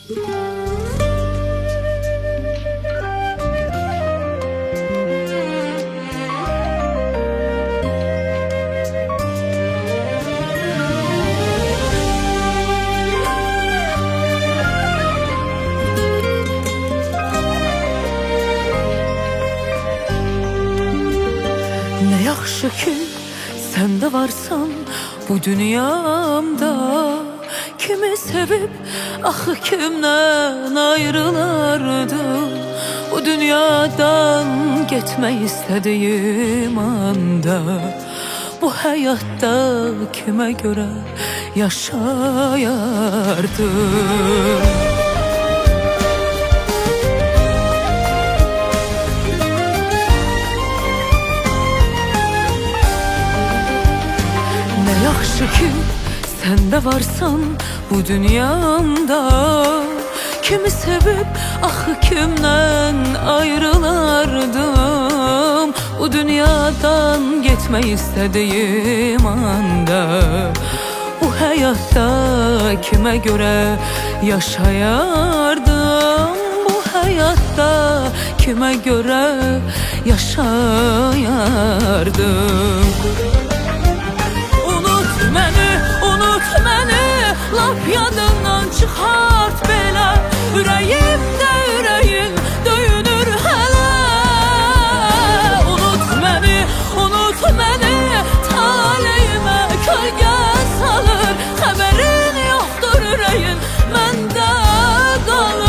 Ne yaxşı ki sen de varsan bu dünyamda. Kimi sevip axı kimden ayrılardım. Bu dünyadan gitmek istediğim anda. Bu hayatta kime göre yaşayardım. Yaxşı ki sen de varsan bu dünyamda. Kimi sevip axı kimden ayrılardım. Bu dünyadan gitmek istediğim anda. Bu hayatta kime göre yaşayardım. Bu hayatta kime göre yaşayardım. Unut məni, lap yadından çıxart belə. Ürəyimdə ürəyin döyünür hələ. Unut məni, taleyimə kölgə salır. Xəbərin yoxdur ürəyin məndə qalır.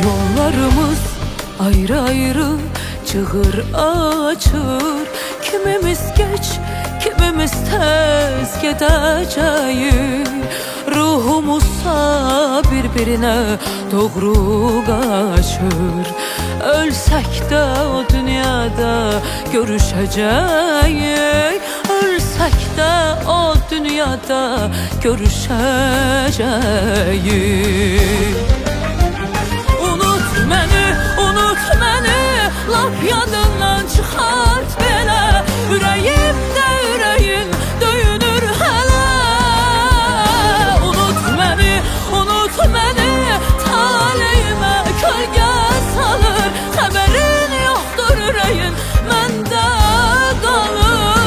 Yollarımız ayrı ayrı çığır açır. Kimimiz geç, kimimiz tez gedəcəyik. Ruhumuzsa bir-birinə doğru qaçır. Ölsək də o dünyada görüşəcəyik. Ölsək də o dünyada görüşəcəyik. Unut məni, lap yadından çıxart belə. Ürəyimdə ürəyin döyünür hələ. Unut məni, taleyimə kölgə salır. Xəbərin yoxdur ürəyin məndə qalır.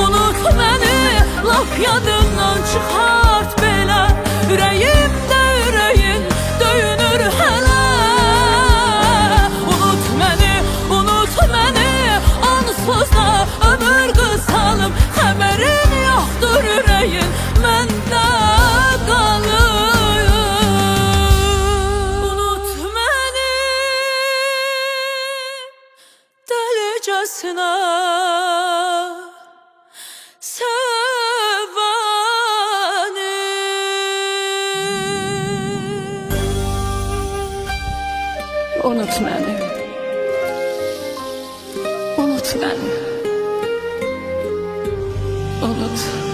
Unut məni, lap yadından çıxart belə. Ürəyimdə ürəyin döyünür hələ. Unut məni, onsuz da ömür qısalım. Xəbərin yoxdur ürəyin məndə qalır. Unut məni, dəlicəsinə unut məni, unut məni, unut.